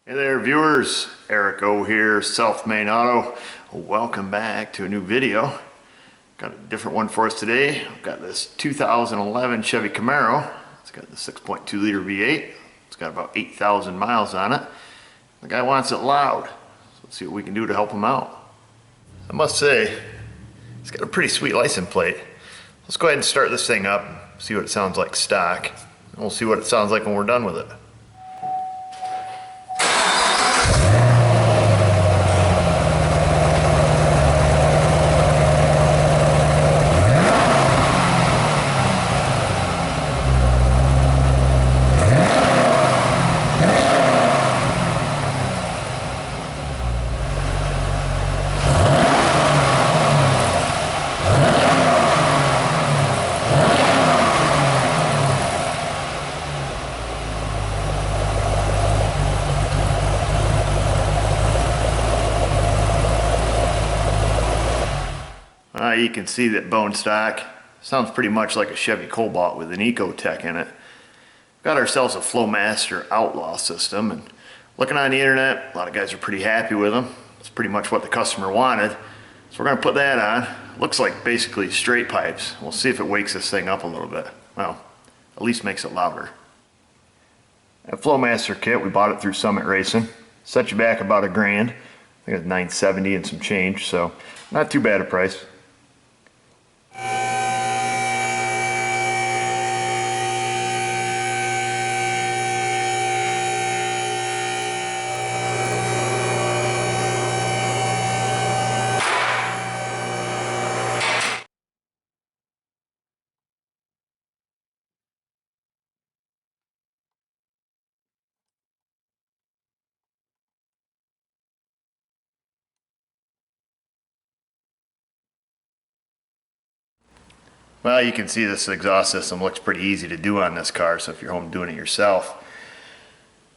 Hey there viewers, Eric O here, Self-Made Auto. Welcome back to a new video. Got a different one for us today. I've got this 2011 Chevy Camaro. It's got the 6.2 liter V8. It's got about 8,000 miles on it. The guy wants it loud, so let's see what we can do to help him out. I must say, it's got a pretty sweet license plate. Let's go ahead and start this thing up, see what it sounds like stock, and we'll see what it sounds like when we're done with it. You can see that bone stock sounds pretty much like a Chevy Cobalt with an Ecotech in it. Got ourselves a Flowmaster Outlaw System, and looking on the internet, a lot of guys are pretty happy with them. It's pretty much what the customer wanted, so we're going to put that on. Looks like basically straight pipes. We'll see if it wakes this thing up a little bit. Well, at least makes it louder. That Flowmaster kit, we bought it through Summit Racing. Set you back about $1,000. I think it's $970 and some change, so not too bad a price. Well, you can see this exhaust system looks pretty easy to do on this car, so if you're home doing it yourself.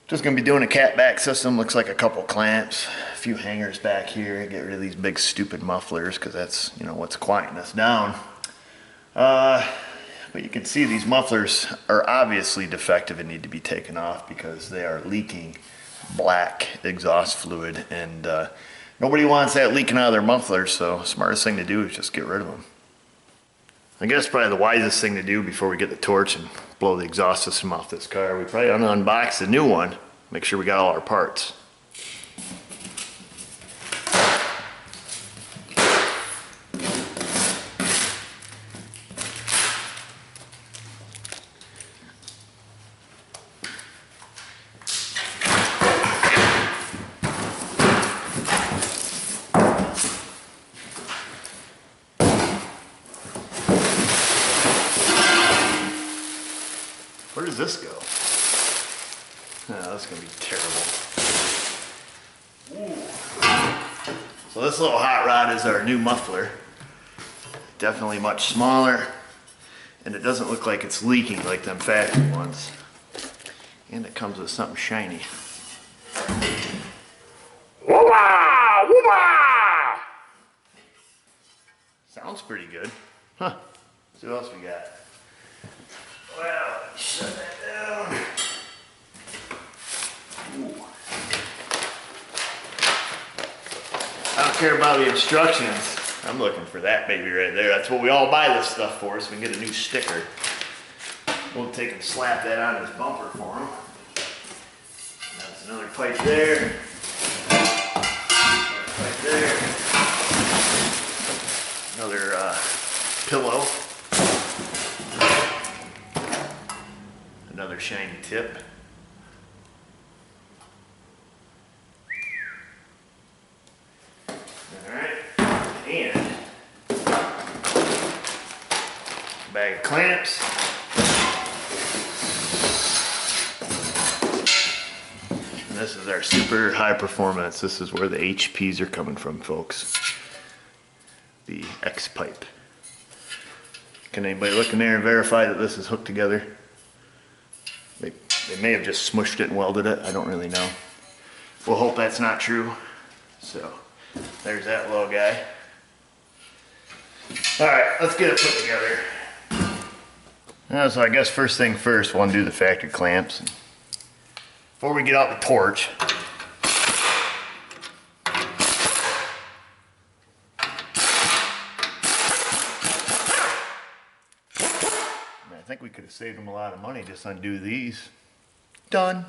Just going to be doing a cat-back system. Looks like a couple clamps, a few hangers back here. Get rid of these big stupid mufflers because that's, you know, what's quieting us down. But you can see these mufflers are obviously defective and need to be taken off because they are leaking black exhaust fluid, and nobody wants that leaking out of their mufflers, so the smartest thing to do is just get rid of them. I guess probably the wisest thing to do before we get the torch and blow the exhaust system off this car, we probably ought to unbox the new one, make sure we got all our parts. Where does this go? Oh, that's gonna be terrible. Ooh. So this little hot rod is our new muffler. Definitely much smaller, and it doesn't look like it's leaking like them factory ones. And it comes with something shiny. Woo-wah! Woo-wah! Sounds pretty good. Huh. Let's see what else we got. Well, shut that down. Ooh. I don't care about the instructions. I'm looking for that baby right there. That's what we all buy this stuff for, so we can get a new sticker. We'll take and slap that on his bumper for him. That's another pipe there. Another pipe there. Another pillow. Another shiny tip. Alright, and a bag of clamps. And this is our super high performance. This is where the HPs are coming from, folks. The X pipe. Can anybody look in there and verify that this is hooked together? They may have just smushed it and welded it. I don't really know. We'll hope that's not true. So there's that little guy. All right, let's get it put together. So I guess first thing first, we'll undo the factory clamps. Before we get out the torch, have saved them a lot of money. Just undo these. Done.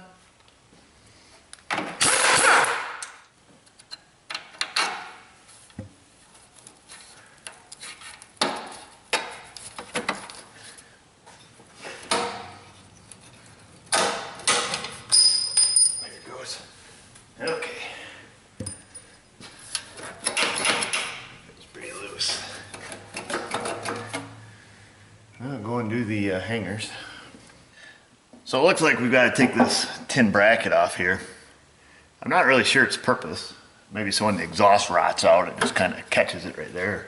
Okay. It's pretty loose. I'll go and do the hangers. So it looks like we've got to take this tin bracket off here. I'm not really sure its purpose. Maybe so when the exhaust rots out, it just kind of catches it right there.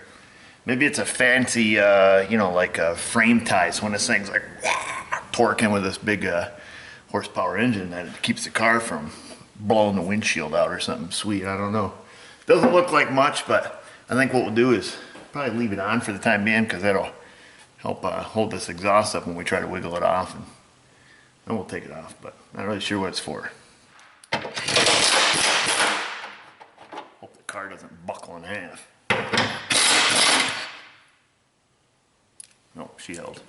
Maybe it's a fancy, you know, like a frame tie. So when this thing's like torquing with this big horsepower engine, that it keeps the car from blowing the windshield out or something sweet. I don't know. Doesn't look like much, but I think what we'll do is probably leave it on for the time being, because that'll help hold this exhaust up when we try to wiggle it off, and then we'll take it off, but not really sure what it's for. Hope the car doesn't buckle in half. No, she held.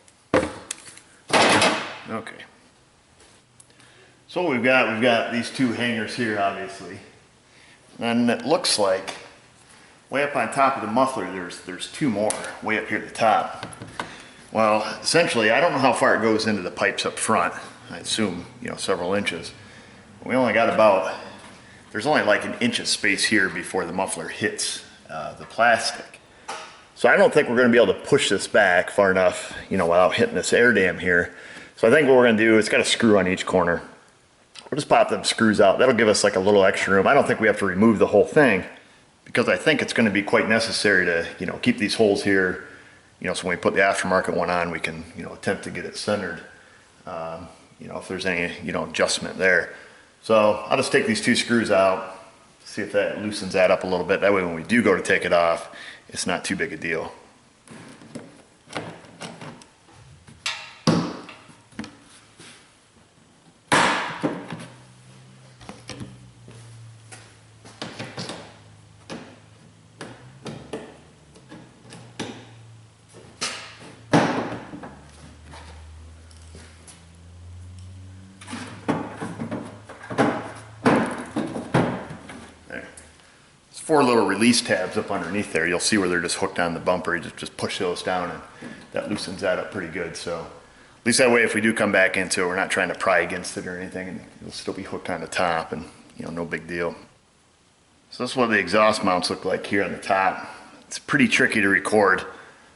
Okay. So what we've got these two hangers here, obviously. And it looks like way up on top of the muffler, there's two more way up here at the top. Well, essentially, I don't know how far it goes into the pipes up front. I assume, you know, several inches. We only got about, there's only like an inch of space here before the muffler hits the plastic. So I don't think we're going to be able to push this back far enough, you know, without hitting this air dam here. So I think what we're going to do is, it's got a screw on each corner. We'll just pop them screws out. That'll give us like a little extra room. I don't think we have to remove the whole thing, because I think it's going to be quite necessary to, you know, keep these holes here, you know, so when we put the aftermarket one on, we can, you know, attempt to get it centered, you know, if there's any, you know, adjustment there. So I'll just take these two screws out, see if that loosens that up a little bit. That way when we do go to take it off, it's not too big a deal. Four little release tabs up underneath there. You'll see where they're just hooked on the bumper. You just push those down, and that loosens that up pretty good. So at least that way, if we do come back into it, we're not trying to pry against it or anything, and it'll still be hooked on the top, and, you know, no big deal. So this is what the exhaust mounts look like here on the top. It's pretty tricky to record.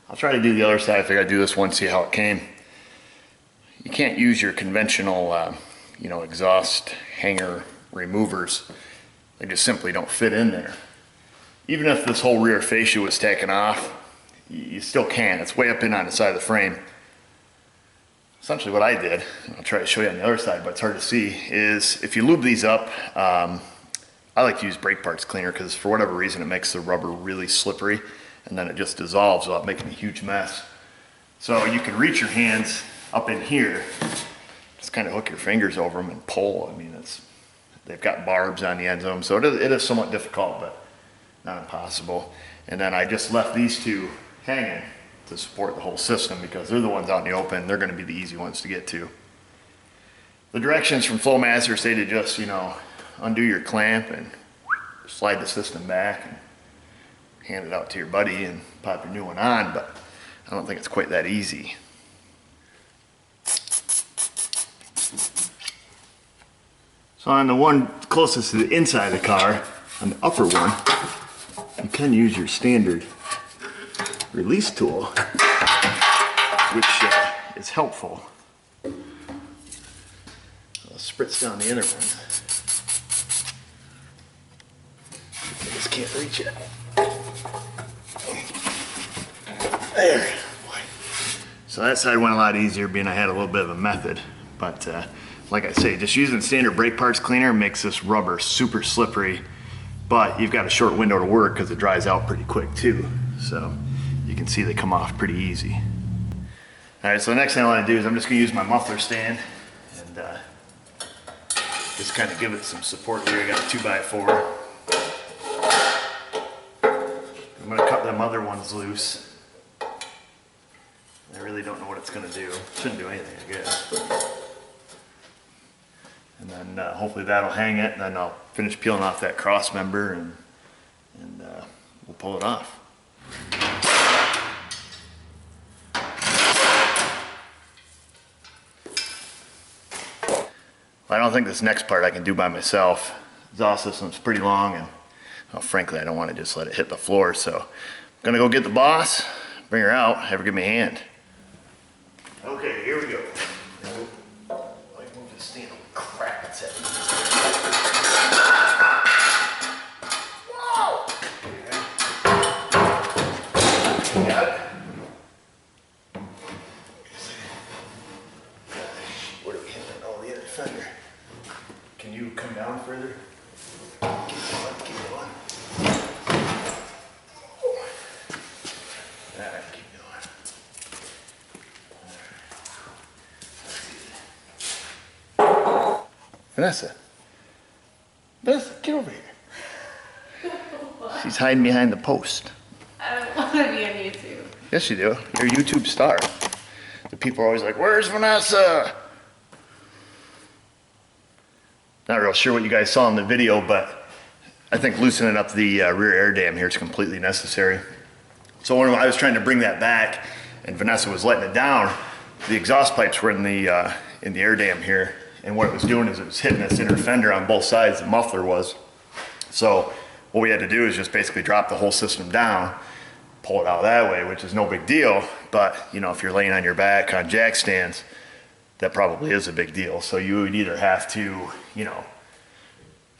I'll try to do the other side. I figured I'd do this one, see how it came. You can't use your conventional, you know, exhaust hanger removers. They just simply don't fit in there. Even if this whole rear fascia was taken off, you still can. It's way up in on the side of the frame. Essentially what I did, and I'll try to show you on the other side, but it's hard to see, is if you lube these up, I like to use brake parts cleaner, because for whatever reason it makes the rubber really slippery, and then it just dissolves without making a huge mess. So you can reach your hands up in here, just kind of hook your fingers over them and pull. I mean, they've got barbs on the ends of them, so it is somewhat difficult, but not impossible. And then I just left these two hanging to support the whole system, because they're the ones out in the open. They're going to be the easy ones to get to. The directions from Flowmaster say to just, you know, undo your clamp and slide the system back and hand it out to your buddy and pop your new one on, but I don't think it's quite that easy. So on the one closest to the inside of the car, on the upper one, you can use your standard release tool, which is helpful. I'll spritz down the inner one. I just can't reach it. There. So that side went a lot easier, being I had a little bit of a method, but like I say, just using standard brake parts cleaner makes this rubber super slippery, but you've got a short window to work because it dries out pretty quick too. So you can see they come off pretty easy. All right, so the next thing I want to do is I'm just going to use my muffler stand and just kind of give it some support here. I got a 2x4. I'm going to cut them other ones loose. I really don't know what it's gonna do. Shouldn't do anything, I guess. And then hopefully that'll hang it, and then I'll finish peeling off that cross member, and we'll pull it off. Well, I don't think this next part I can do by myself. The exhaust system's pretty long, and well, frankly, I don't want to just let it hit the floor, so I'm gonna go get the boss, bring her out, have her give me a hand. Okay, here we go. Like move this stand, crap, it's heavy. Whoa! Okay. Got it. What are we hitting? Oh, the other fender. Can you come down further? Keep going, keep going. Alright, keep going. Vanessa, get over here. She's hiding behind the post. I don't want to be on YouTube. Yes, you do. You're a YouTube star. The people are always like, "Where's Vanessa?" Not real sure what you guys saw in the video, but I think loosening up the rear air dam here is completely necessary. So when I was trying to bring that back, and Vanessa was letting it down, the exhaust pipes were in the air dam here. And what it was doing is it was hitting this inner fender on both sides, the muffler was. So what we had to do is just basically drop the whole system down, pull it out that way, which is no big deal. But you know, if you're laying on your back on jack stands, that probably is a big deal. So you would either have to, you know,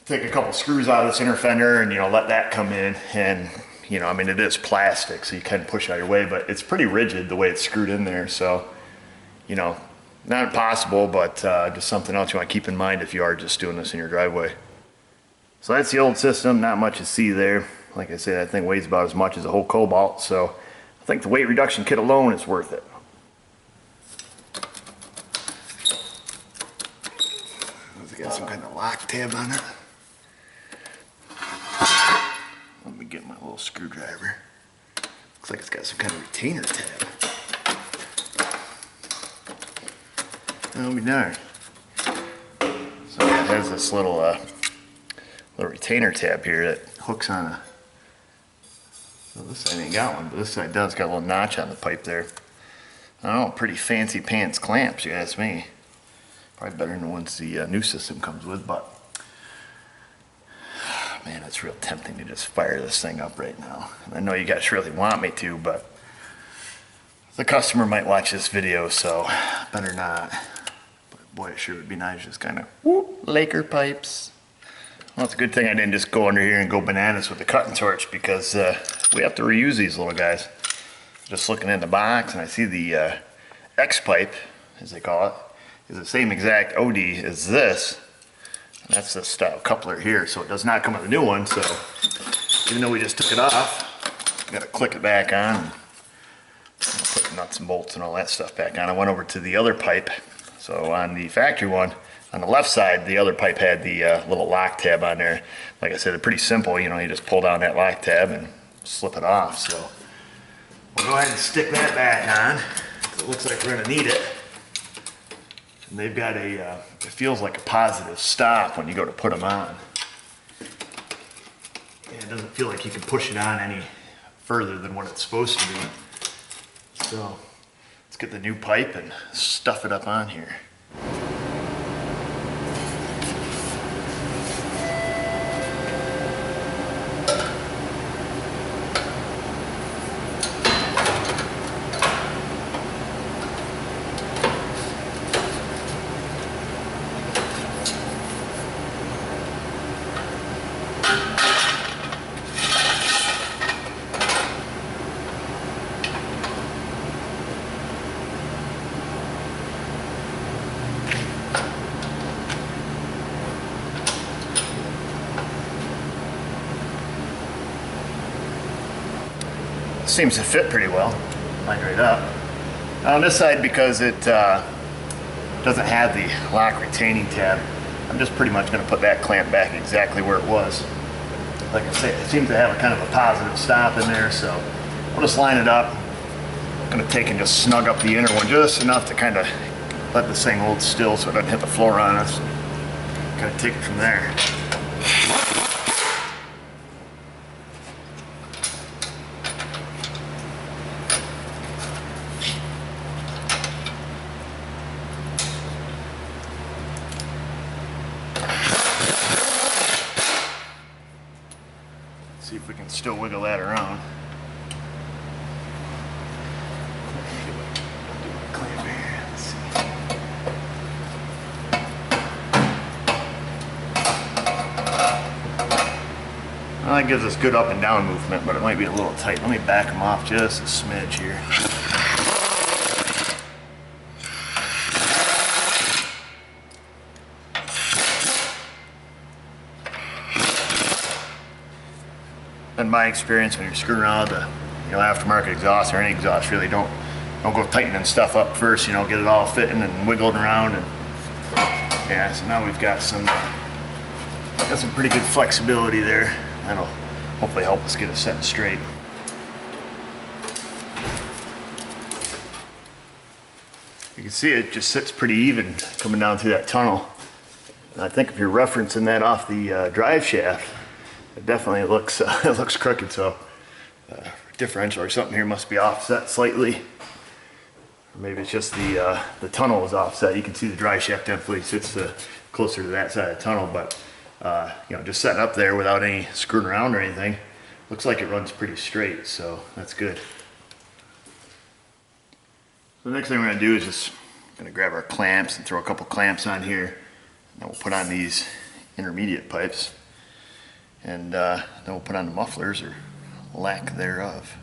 take a couple screws out of this inner fender and, you know, let that come in. And, you know, I mean, it is plastic, so you can push out your way, but it's pretty rigid the way it's screwed in there. So, you know, not impossible, but just something else you want to keep in mind if you are just doing this in your driveway. So that's the old system, not much to see there. Like I said, that thing weighs about as much as a whole Cobalt, so I think the weight reduction kit alone is worth it. It's got some kind of lock tab on it. Let me get my little screwdriver. Looks like it's got some kind of retainer tab. I'll be darned. So it has this little retainer tab here that hooks on a. So this side ain't got one, but this side does. Got a little notch on the pipe there. I don't know, pretty fancy pants clamps, you ask me. Probably better than the ones the new system comes with, but man, it's real tempting to just fire this thing up right now. And I know you guys really want me to, but the customer might watch this video, so better not. Boy, it sure would be nice, just kind of whoop, Laker pipes. Well, it's a good thing I didn't just go under here and go bananas with the cutting torch, because we have to reuse these little guys. Just looking in the box, and I see the X pipe, as they call it, is the same exact OD as this. And that's the style coupler here, so it does not come with a new one. So even though we just took it off, got to click it back on, and put the nuts and bolts and all that stuff back on. I went over to the other pipe. So on the factory one, on the left side, the other pipe had the little lock tab on there. Like I said, it's pretty simple. You know, you just pull down that lock tab and slip it off. So we'll go ahead and stick that back on. It looks like we're going to need it. And they've got a, it feels like a positive stop when you go to put them on. And it doesn't feel like you can push it on any further than what it's supposed to be. So let's get the new pipe and stuff it up on here. Seems to fit pretty well, lined right up. Now on this side, because it doesn't have the lock retaining tab, I'm just pretty much going to put that clamp back exactly where it was. Like I say, it seems to have a kind of a positive stop in there, so we'll just line it up, I'm gonna take and just snug up the inner one just enough to kind of let this thing hold still so it doesn't hit the floor on us. Kind of take it from there. See if we can still wiggle that around. Clamp here. Let's see. Well, that gives us good up and down movement, but it might be a little tight. Let me back them off just a smidge here. In my experience, when you're screwing around the aftermarket exhaust or any exhaust, really don't go tightening stuff up first. Get it all fitting and wiggling around, and yeah. So now we've got some pretty good flexibility there. That'll hopefully help us get it set straight. You can see it just sits pretty even coming down through that tunnel. And I think if you're referencing that off the drive shaft, it definitely looks it looks crooked. So differential or something here must be offset slightly, or maybe it's just the tunnel is offset. You can see the drive shaft definitely sits closer to that side of the tunnel, but just setting up there without any screwing around or anything, looks like it runs pretty straight. So that's good. So the next thing we're gonna do is just gonna grab our clamps and throw a couple clamps on here, and then we'll put on these intermediate pipes. And then we'll put on the mufflers, or lack thereof.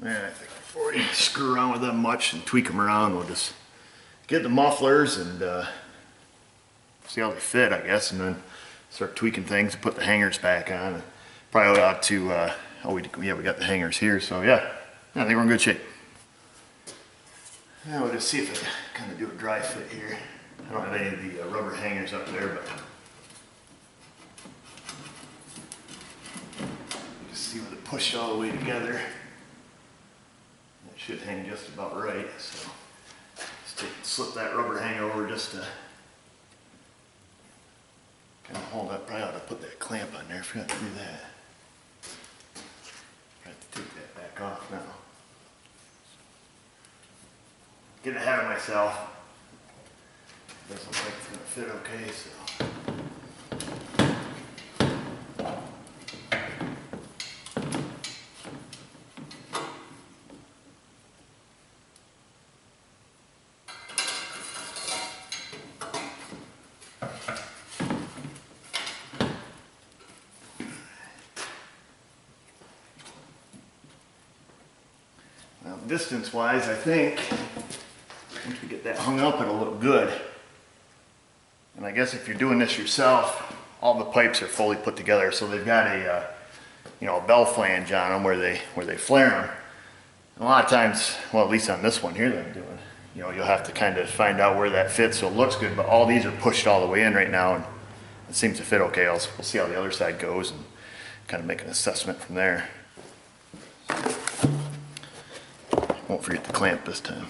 And I think before we screw around with them much and tweak them around, we'll just get the mufflers and see how they fit, I guess, and then start tweaking things and put the hangers back on. Probably ought to, we got the hangers here, so yeah, I think we're in good shape. Now we'll just see if I can kind of do a dry fit here. I don't have any of the rubber hangers up there, but just see with it pushed all the way together. Should hang just about right, so just slip that rubber hanger over just to kind of hold up. Probably ought to put that clamp on there. I forgot to do that. I have to take that back off now. Getting ahead of myself. Doesn't look like it's going to fit okay, so. Distance wise, I think once we get that hung up, it'll look good. And I guess if you're doing this yourself, all the pipes are fully put together, so they've got a bell flange on them where they flare them. And a lot of times, well, at least on this one here that I'm doing, you'll have to kind of find out where that fits so it looks good. But all these are pushed all the way in right now, and it seems to fit okay. We'll see how the other side goes and kind of make an assessment from there. Won't forget the clamp this time.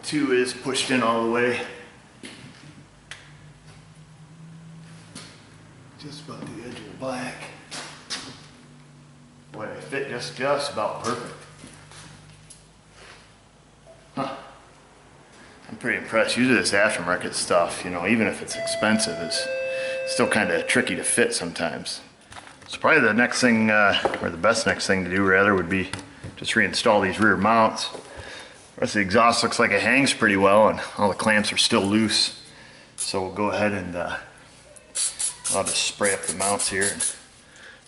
Two is pushed in all the way. Just about the edge of the black. Boy, they fit just about perfect. Huh. pretty impressed. Usually this aftermarket stuff, you know, even if it's expensive, is still kind of tricky to fit sometimes. So probably the next thing, or the best next thing to do rather, would be just reinstall these rear mounts. The rest of the exhaust looks like it hangs pretty well and all the clamps are still loose. So we'll go ahead and I'll just spray up the mounts here and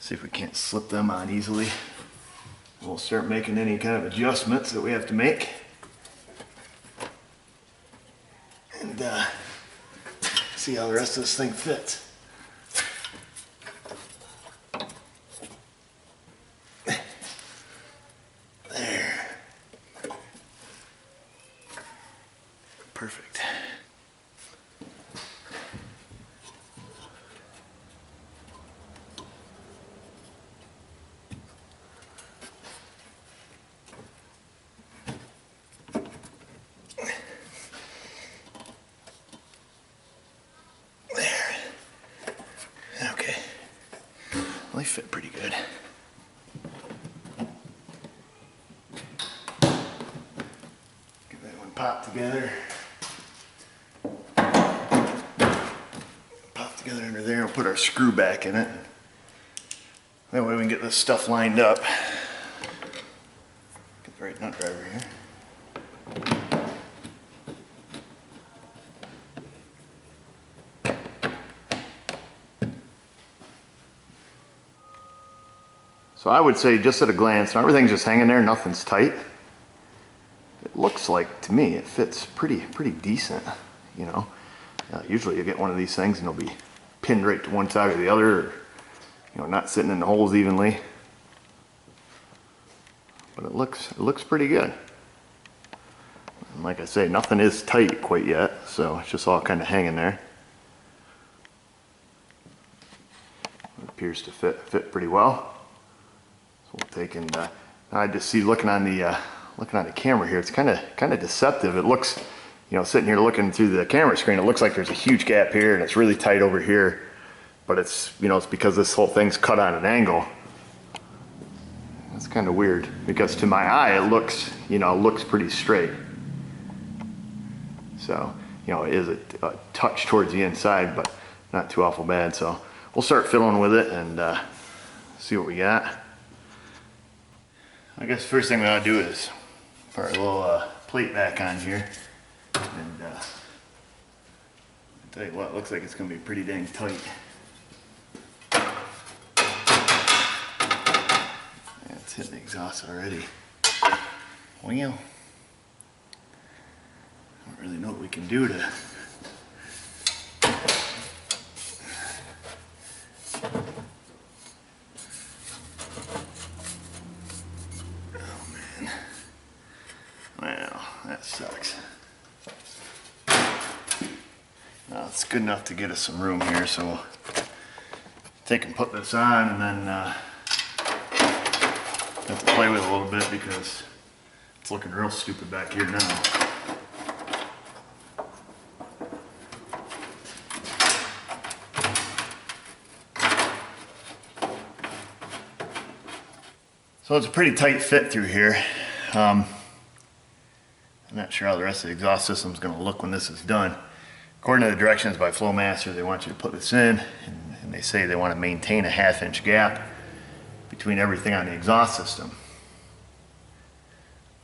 see if we can't slip them on easily. We'll start making any kind of adjustments that we have to make. And see how the rest of this thing fits. There. Perfect. They fit pretty good. Get that one popped together. Pop together under there and put our screw back in it. That way we can get this stuff lined up. Get the right nut driver here. So I would say, just at a glance, everything's just hanging there, nothing's tight. It looks like, to me, it fits pretty decent, you know. Usually you get one of these things and it'll be pinned right to one side or the other, or, you know, not sitting in the holes evenly. But it looks pretty good. And like I say, nothing is tight quite yet, so it's just all kind of hanging there. It appears to fit pretty well. We'll take and I just see looking on the camera here, it's kind of deceptive. It looks, you know, sitting here looking through the camera screen, it looks like there's a huge gap here and it's really tight over here, but it's, you know, it's because this whole thing's cut on an angle. That's kind of weird because to my eye it looks, you know, looks pretty straight. So, you know, it is a touch towards the inside, but not too awful bad. So we'll start fiddling with it and see what we got. I guess the first thing we ought to do is put our little plate back on here, and I'll tell you what, it looks like it's going to be pretty dang tight. Yeah, it's hitting the exhaust already. Well, I don't really know what we can do to sucks. Now it's good enough to get us some room here, so we'll take and put this on and then have to play with it a little bit because it's looking real stupid back here now. So it's a pretty tight fit through here. I'm not sure how the rest of the exhaust system is going to look when this is done. According to the directions by Flowmaster, they want you to put this in, and they say they want to maintain a 1/2 inch gap between everything on the exhaust system.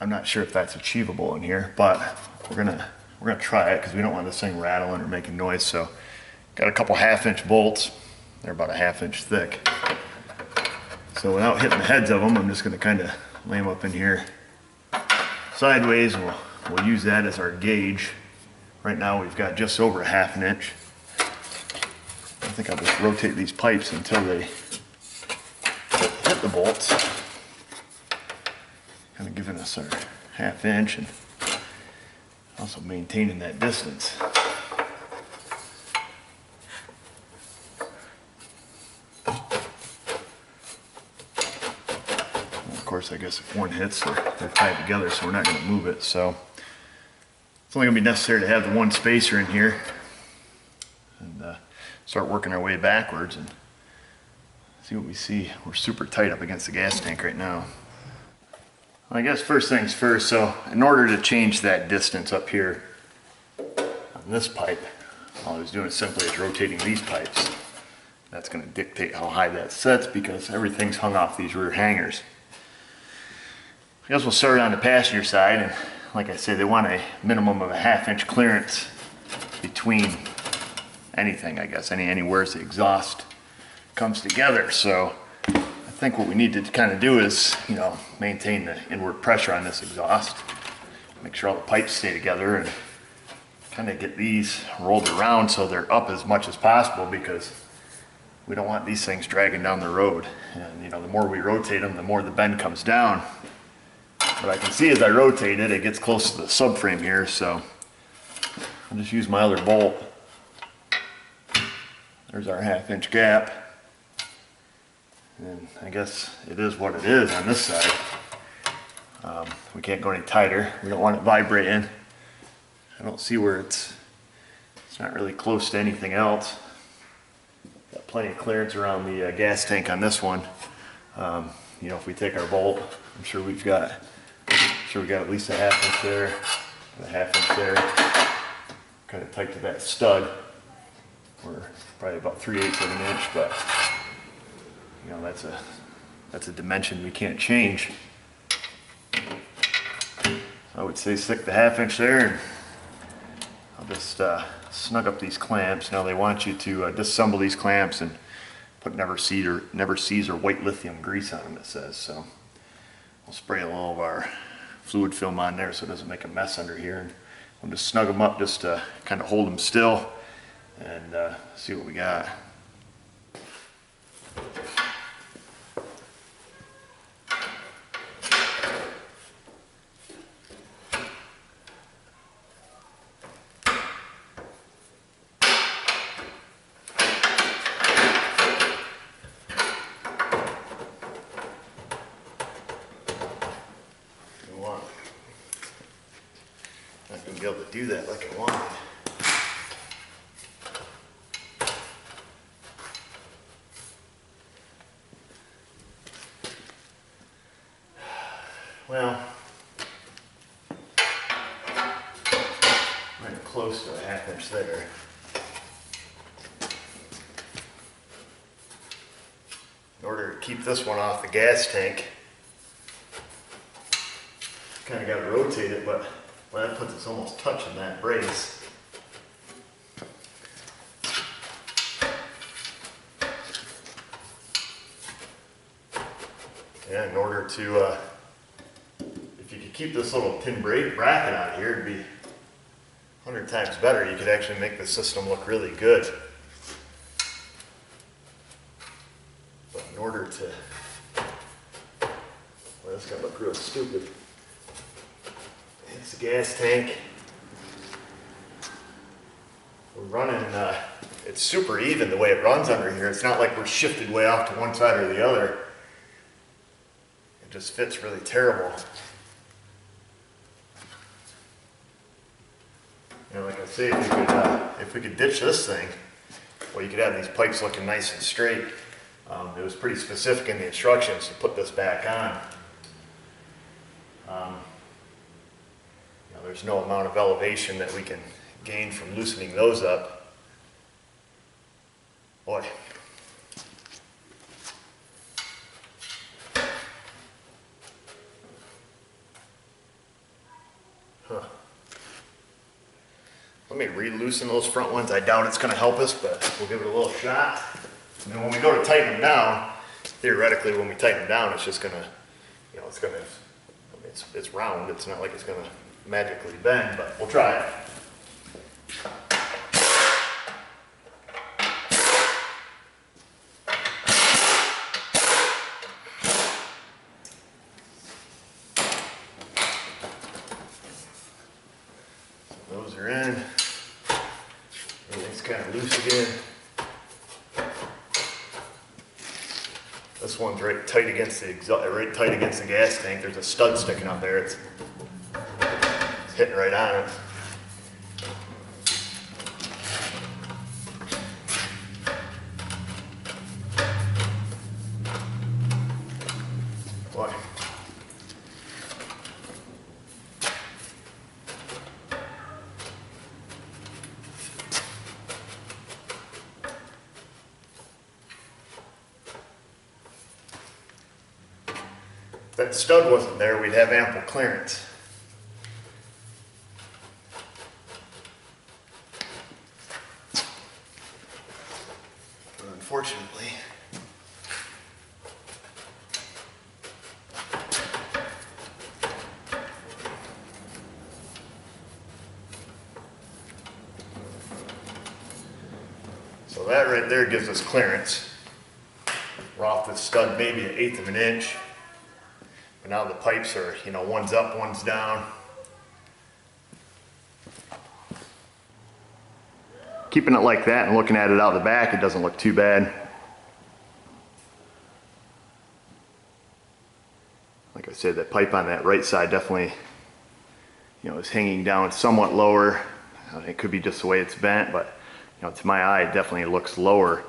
I'm not sure if that's achievable in here, but we're gonna try it because we don't want this thing rattling or making noise. So, got a couple 1/2 inch bolts. They're about a 1/2 inch thick. So without hitting the heads of them, I'm just going to kind of lay them up in here sideways. We'll use that as our gauge. Right now we've got just over a 1/2 inch. I think I'll just rotate these pipes until they hit the bolts. Kind of giving us our 1/2 inch and also maintaining that distance. Of course, I guess if one hits, they're tied together, so we're not going to move it. So it's only going to be necessary to have the one spacer in here and start working our way backwards and see what we see. We're super tight up against the gas tank right now. Well, I guess first things first, so in order to change that distance up here on this pipe, all I was doing simply is rotating these pipes. That's going to dictate how high that sets because everything's hung off these rear hangers. I guess we'll start on the passenger side, and like I said, they want a minimum of a 1/2 inch clearance between anything, I guess, anywhere the exhaust comes together. So I think what we need to kind of do is, you know, maintain the inward pressure on this exhaust, make sure all the pipes stay together, and kind of get these rolled around so they're up as much as possible, because we don't want these things dragging down the road. And you know, the more we rotate them, the more the bend comes down. But I can see as I rotate it, it gets close to the subframe here, so I'll just use my other bolt. There's our 1/2 inch gap. And I guess it is what it is on this side. We can't go any tighter. We don't want it vibrating. I don't see where it's not really close to anything else. Got plenty of clearance around the gas tank on this one. You know, if we take our bolt, I'm sure we got at least a 1/2 inch there, and a 1/2 inch there, kind of tight to that stud. We're probably about 3/8 of an inch, but you know, that's a dimension we can't change. I would say stick the 1/2 inch there, and I'll just snug up these clamps. Now they want you to disassemble these clamps and put never seize or white lithium grease on them, it says. So we'll spray a little of our fluid film on there so it doesn't make a mess under here, and we'll just snug them up just to kind of hold them still and see what we got. Not going to be able to do that like I wanted. Well, right close to a 1/2 inch there. In order to keep this one off the gas tank, kind of got to rotate it, but well, that puts us almost touching that brace. Yeah, in order to, if you could keep this little tin bracket out here, it'd be 100 times better. You could actually make the system look really good. But in order to, well, this gonna look real stupid. It's the gas tank. We're running, it's super even the way it runs under here. It's not like we're shifted way off to one side or the other. It just fits really terrible. You know, like I say, if we could ditch this thing, well, you could have these pipes looking nice and straight. It was pretty specific in the instructions to put this back on. There's no amount of elevation that we can gain from loosening those up. Boy. Huh. Let me re-loosen those front ones. I doubt it's going to help us, but we'll give it a little shot. And then when we go to tighten them down, theoretically when we tighten them down, it's just going to, you know, it's going to, I mean, it's round. It's not like it's going to magically bend, but we'll try it. Those are in. Everything's kind of loose again. This one's right tight against the gas tank. There's a stud sticking up there. It's hitting right on it. Boy. that stud wasn't there, we'd have ample clearance. But unfortunately, so that right there gives us clearance. We're off the stud maybe 1/8 of an inch. But now the pipes are, you know, one's up, one's down. Keeping it like that and looking at it out the back, it doesn't look too bad. Like I said, that pipe on that right side definitely, you know, is hanging down somewhat lower. It could be just the way it's bent, but you know, to my eye, it definitely looks lower.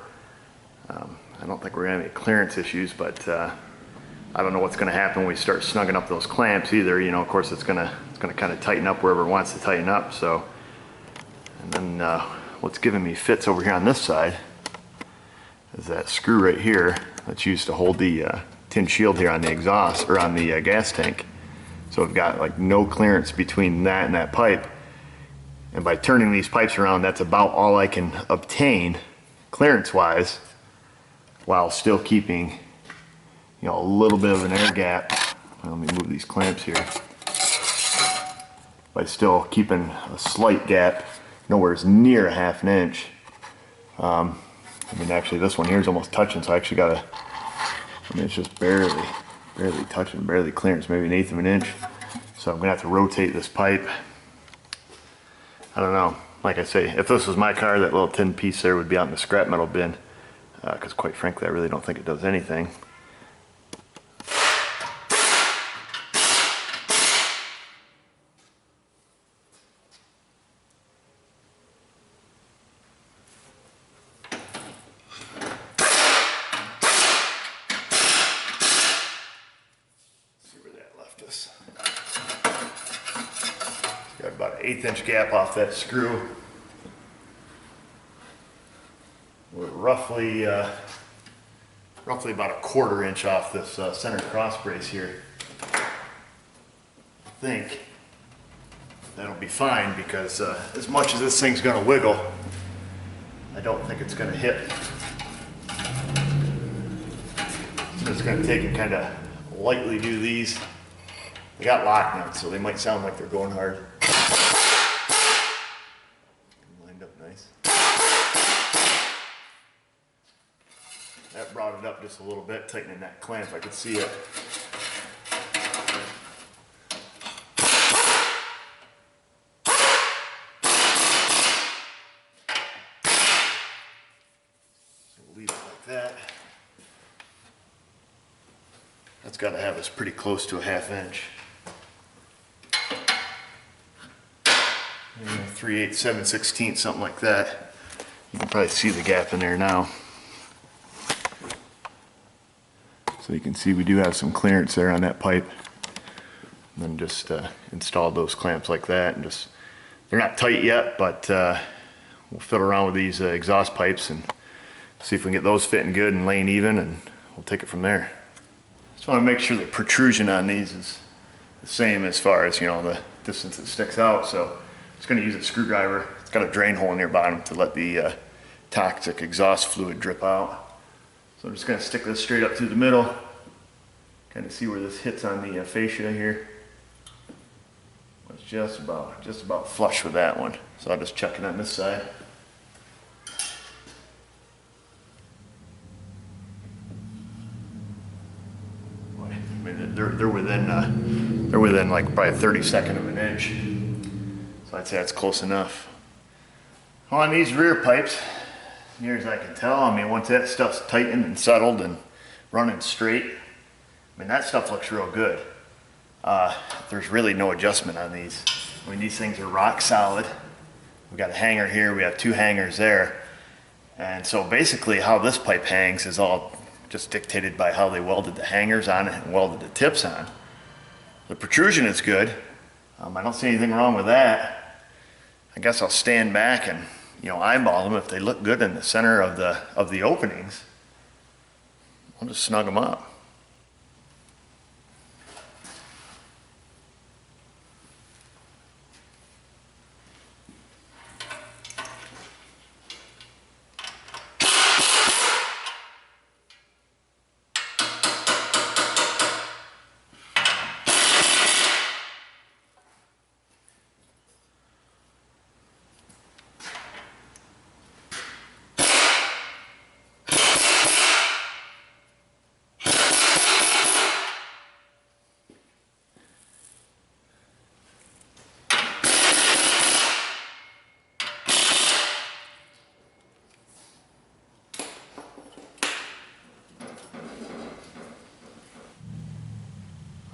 I don't think we're gonna have any clearance issues, but I don't know what's gonna happen when we start snugging up those clamps either. You know, of course, it's gonna kind of tighten up wherever it wants to tighten up. So, and then what's giving me fits over here on this side is that screw right here that's used to hold the tin shield here on the exhaust or on the gas tank. So we've got like no clearance between that and that pipe. And by turning these pipes around, that's about all I can obtain clearance-wise, while still keeping, you know, a little bit of an air gap. Let me move these clamps here. By still keeping a slight gap, nowhere near 1/2 inch. I mean, actually, this one here is almost touching, so I actually gotta. I mean, it's just barely touching, barely clearance, maybe 1/8 of an inch. So I'm gonna have to rotate this pipe. I don't know. Like I say, if this was my car, that little tin piece there would be out in the scrap metal bin. Because quite frankly, I really don't think it does anything. See where that left us. Got about an 1/8 inch gap off that screw. We're roughly about a 1/4 inch off this center cross brace here. I think that'll be fine because as much as this thing's going to wiggle, I don't think it's going to hit. So it's going to take and kind of lightly do these. They got lock nuts, so they might sound like they're going hard. Lined up nice. That brought it up just a little bit, tightening that clamp. I could see it. So we'll leave it like that. That's got to have us pretty close to a 1/2 inch. 3/8, 7/16, something like that. You can probably see the gap in there now. So you can see we do have some clearance there on that pipe. And then just installed those clamps like that, and just, they're not tight yet, but we'll fiddle around with these exhaust pipes and see if we can get those fitting good and laying even, and we'll take it from there. Just want to make sure the protrusion on these is the same as far as, you know, the distance it sticks out. So it's going to use a screwdriver. It's got a drain hole near bottom to let the toxic exhaust fluid drip out. So I'm just going to stick this straight up through the middle, kind of see where this hits on the fascia here. It's just about flush with that one. So I'll just check it on this side. Boy, I mean, they're within like probably 1/32 of an inch. So I'd say that's close enough. On these rear pipes, near as I can tell, I mean, once that stuff's tightened and settled and running straight, I mean, that stuff looks real good. There's really no adjustment on these. I mean, these things are rock solid. We've got a hanger here, we have 2 hangers there. And so basically how this pipe hangs is all just dictated by how they welded the hangers on it and welded the tips on. The protrusion is good. I don't see anything wrong with that. I guess I'll stand back and, you know, eyeball them. If they look good in the center of the openings, I'll just snug them up.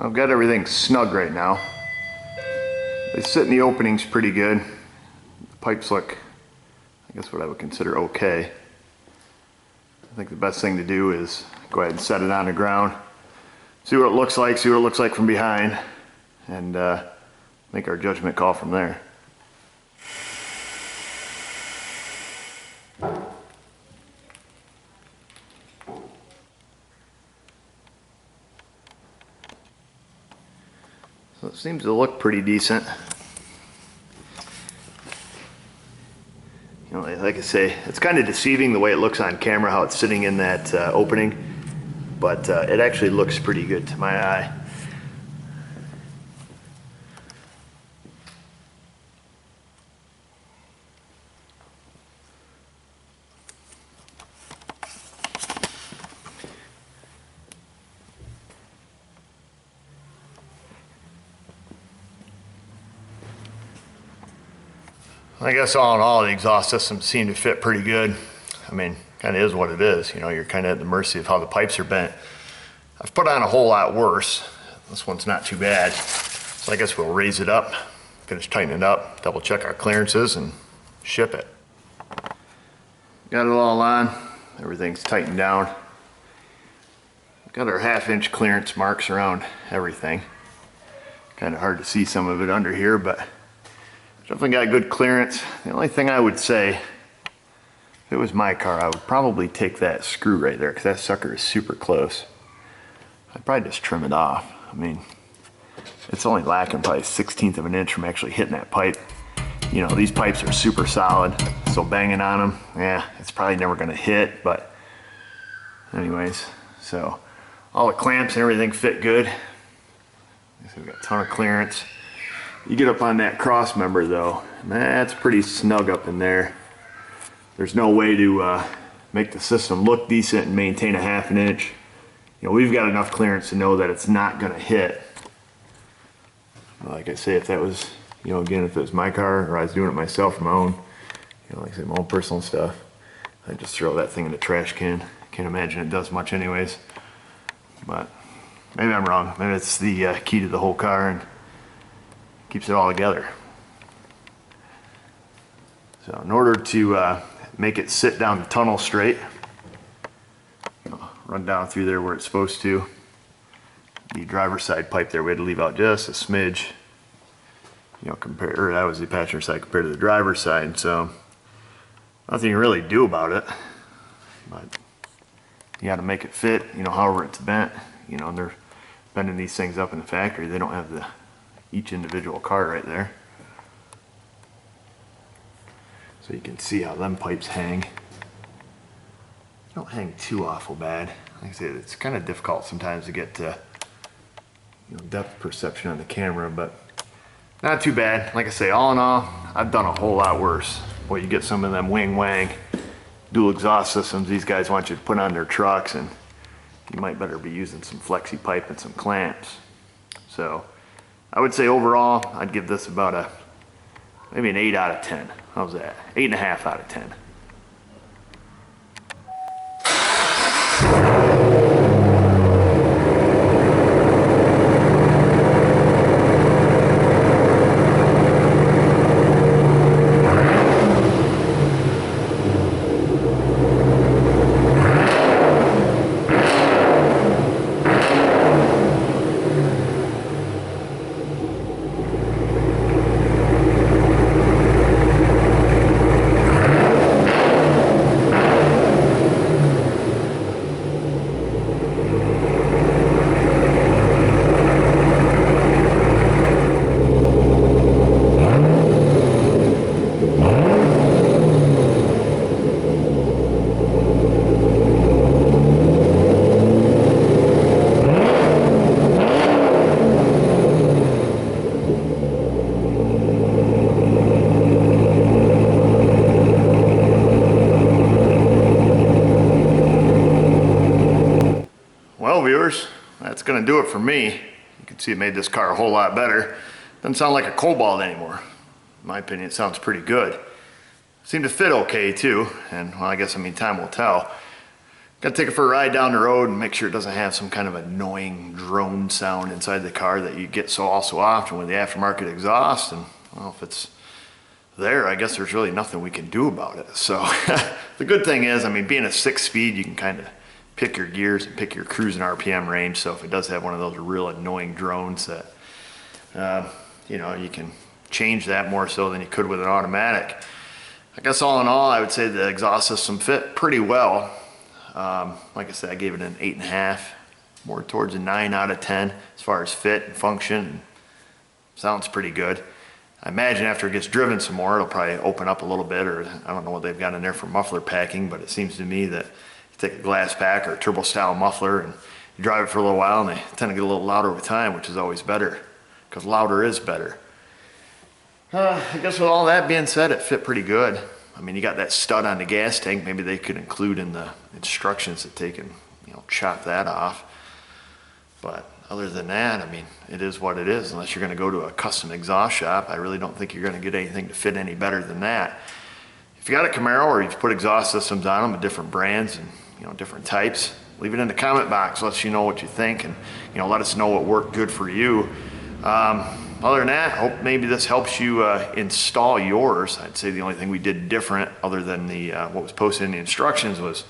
I've got everything snug right now. They sit in the openings pretty good. The pipes look, I guess, what I would consider okay. I think the best thing to do is go ahead and set it on the ground, see what it looks like from behind, and make our judgment call from there. So it seems to look pretty decent. You know, like I say, it's kind of deceiving the way it looks on camera, how it's sitting in that opening, but it actually looks pretty good to my eye. I guess all in all, the exhaust systems seem to fit pretty good. I mean, kind of is what it is. You know, you're kind of at the mercy of how the pipes are bent. I've put on a whole lot worse. This one's not too bad. So I guess we'll raise it up, finish tightening it up, double check our clearances, and ship it. Got it all on. Everything's tightened down. Got our 1/2 inch clearance marks around everything. Kind of hard to see some of it under here, but definitely got good clearance. The only thing I would say, if it was my car, I would probably take that screw right there, because that sucker is super close. I'd probably just trim it off. I mean, it's only lacking probably 1/16 of an inch from actually hitting that pipe. You know, these pipes are super solid, so banging on them, yeah, it's probably never gonna hit, but anyways, so all the clamps and everything fit good. So we've got a ton of clearance. You get up on that cross member though, and that's pretty snug up in there. There's no way to make the system look decent and maintain a 1/2 inch. You know, we've got enough clearance to know that it's not gonna hit. Like I say, if that was, you know, again, if it was my car or I was doing it myself for my own, you know, like I say, my own personal stuff, I'd just throw that thing in the trash can. Can't imagine it does much anyways. But maybe I'm wrong. Maybe it's the key to the whole car and keeps it all together. So in order to make it sit down the tunnel straight, run down through there where it's supposed to. The driver's side pipe there, we had to leave out just a smidge, you know, or that was the passenger side compared to the driver's side, so nothing you can really do about it, but you got to make it fit, you know, however it's bent. You know, and they're bending these things up in the factory. They don't have each individual car right there. So you can see how them pipes hang. They don't hang too awful bad. Like I said, it's kind of difficult sometimes to get you know, depth perception on the camera, but not too bad. Like I say, all in all, I've done a whole lot worse. Boy, you get some of them wing wang dual exhaust systems these guys want you to put on their trucks, and you might better be using some flexi pipe and some clamps. So I would say overall, I'd give this about maybe an 8 out of 10. How's that? 8.5 out of 10. Well, viewers, that's going to do it for me. You can see it made this car a whole lot better. Doesn't sound like a Cobalt anymore. In my opinion, it sounds pretty good. Seemed to fit okay too, and well, I guess, I mean, time will tell. Got to take it for a ride down the road and make sure it doesn't have some kind of annoying drone sound inside the car that you get so often with the aftermarket exhaust. And well, if it's there, I guess there's really nothing we can do about it. So the good thing is, I mean, being a 6-speed, you can kind of pick your gears and pick your cruising RPM range. So if it does have one of those real annoying drones that, you know, you can change that more so than you could with an automatic. I guess all in all, I would say the exhaust system fit pretty well. Like I said, I gave it an 8.5, more towards a 9 out of 10 as far as fit and function. Sounds pretty good. I imagine after it gets driven some more, it'll probably open up a little bit, or I don't know what they've got in there for muffler packing, but it seems to me that you take a glass pack or a turbo style muffler and you drive it for a little while and they tend to get a little louder with time, which is always better, because louder is better. I guess with all that being said, it fit pretty good. I mean, you got that stud on the gas tank. Maybe they could include in the instructions that they can, you know, chop that off. But other than that, I mean, it is what it is. Unless you're going to go to a custom exhaust shop, I really don't think you're going to get anything to fit any better than that. If you got a Camaro or you've put exhaust systems on them of different brands and, you know, different types, leave it in the comment box. Let us know what you think, and, you know, let us know what worked good for you. Other than that, I hope maybe this helps you install yours. I'd say the only thing we did different, other than the what was posted in the instructions, was,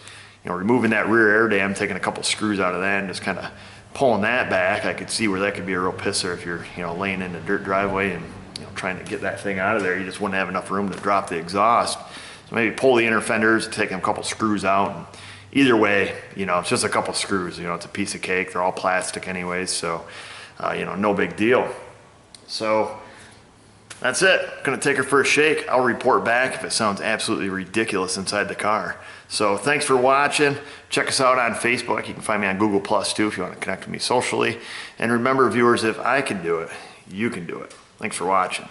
you know, removing that rear air dam, taking a couple screws out of that, and just kind of pulling that back. I could see where that could be a real pisser if you're, you know, laying in a dirt driveway and, you know, trying to get that thing out of there. You just wouldn't have enough room to drop the exhaust. So maybe pull the inner fenders, take a couple screws out. And either way, you know, it's just a couple screws. You know, it's a piece of cake. They're all plastic anyways, so you know, no big deal. So that's it. Gonna take her for a shake. I'll report back if it sounds absolutely ridiculous inside the car. So thanks for watching. Check us out on Facebook. You can find me on Google Plus too if you want to connect with me socially. And remember, viewers, if I can do it, you can do it. Thanks for watching.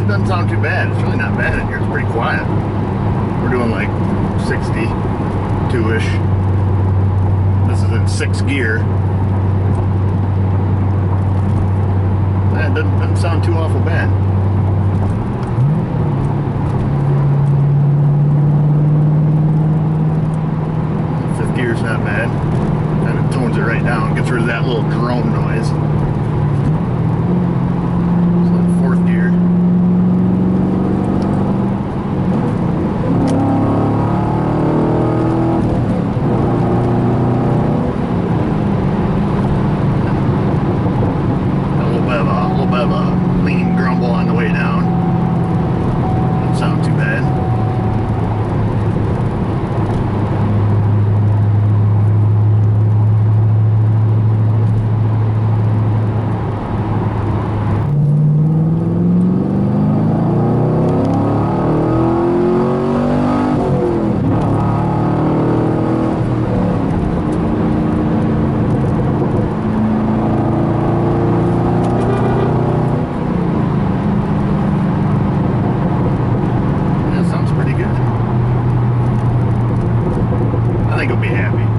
Doesn't sound too bad. It's really not bad in here. It's pretty quiet. We're doing like 62-ish. This is in 6th gear. That doesn't sound too awful bad. Fifth gear's not bad. Kind of tones it right down. Gets rid of that little drone noise. So 4th gear. I think he'll be happy.